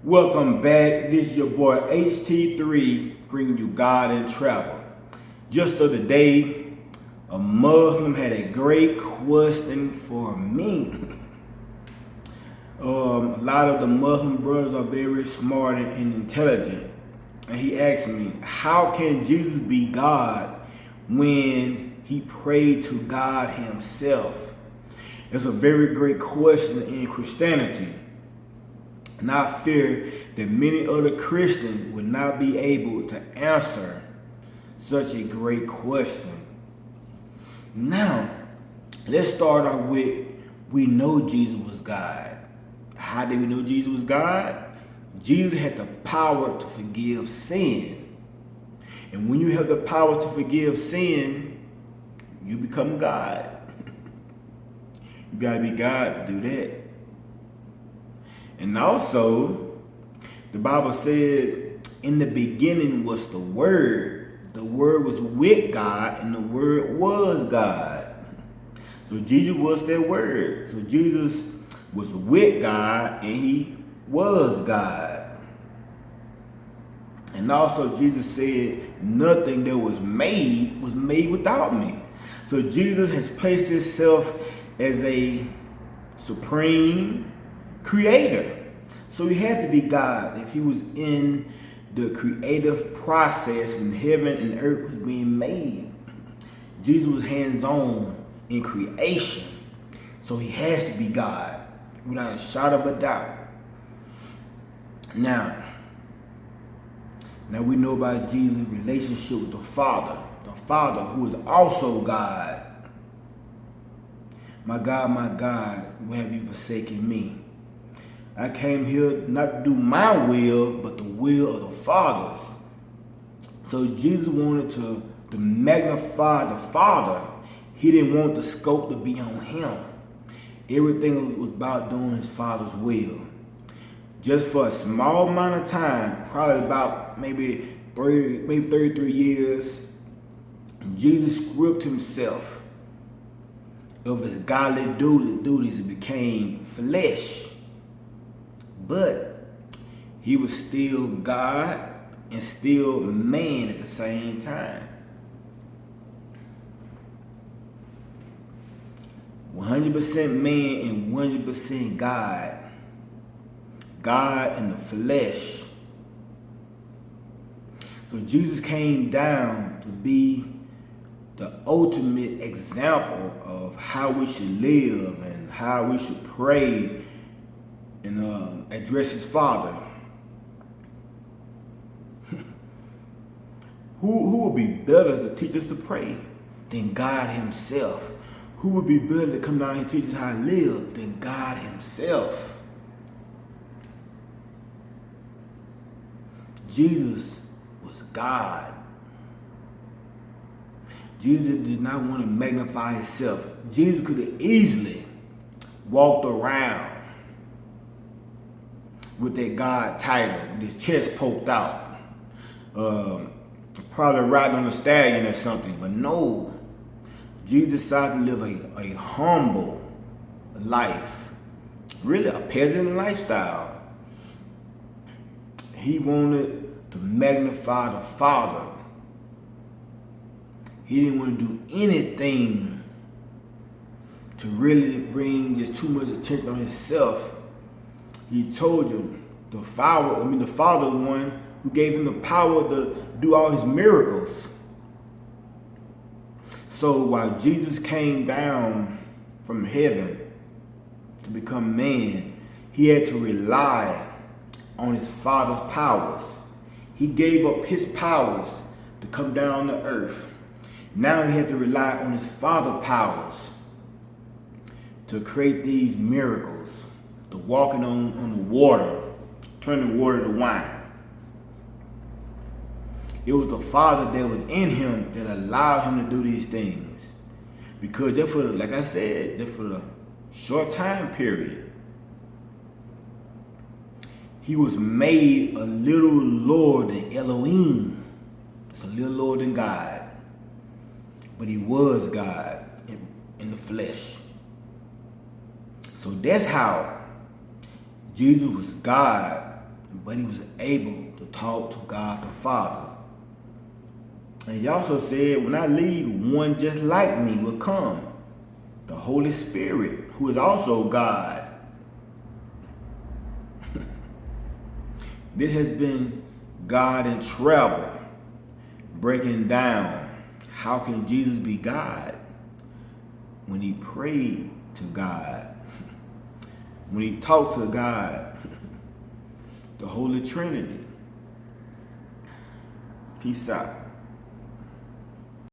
Welcome back. This is your boy HT3 bringing you God in Travel. Just the other day, a Muslim had a great question for me. A lot of the Muslim brothers are very smart and intelligent. And he asked me, how can Jesus be God when he prayed to God himself? It's a very great question in Christianity. And I fear that many other Christians would not be able to answer such a great question. Now, let's start off with, we know Jesus was God. How did we know Jesus was God? Jesus had the power to forgive sin. And when you have the power to forgive sin, you become God. You gotta be God to do that. And also, the Bible said, in the beginning was the Word. The Word was with God, and the Word was God. So Jesus was that Word. So Jesus was with God, and he was God. And also, Jesus said, nothing that was made without me. So Jesus has placed himself as a supreme creator. So he had to be God if he was in the creative process when heaven and earth was being made. Jesus was hands-on in creation. So he has to be God without a shadow of a doubt. Now we know about Jesus' relationship with the Father who is also God. My God, why have you forsaken me? I came here not to do my will, but the will of the Father's. So Jesus wanted to magnify the Father. He didn't want the scope to be on him. Everything was about doing his Father's will. Just for a small amount of time, probably about maybe 33 years, Jesus stripped himself of his godly duties and became flesh. But he was still God and still man at the same time. 100% man and 100% God. God in the flesh. So Jesus came down to be the ultimate example of how we should live and how we should pray and address his Father. Who would be better to teach us to pray than God himself? Who would be better to come down and teach us how to live than God himself? Jesus was God. Jesus did not want to magnify himself. Jesus could have easily walked around with that God title, with his chest poked out, probably riding on a stallion or something. But no, Jesus decided to live a humble life, really a peasant lifestyle. He wanted to magnify the Father. He didn't want to do anything to really bring just too much attention on himself. He told you the Father one who gave him the power to do all his miracles. So while Jesus came down from heaven to become man, he had to rely on his Father's powers. He gave up his powers to come down to earth. Now he had to rely on his Father's powers to create these miracles. The walking on the water, turning water to wine. It was the Father that was in him that allowed him to do these things. Because just for, like I said, just for a short time period, he was made a little lower than Elohim. It's a little lower than God. But he was God in the flesh. So that's how Jesus was God but he was able to talk to God the Father. And he also said, when I leave, one just like me will come, the Holy Spirit, who is also God. This has been God in travel, breaking down how can Jesus be God when he prayed to God, when he talked to God, the Holy Trinity. Peace out.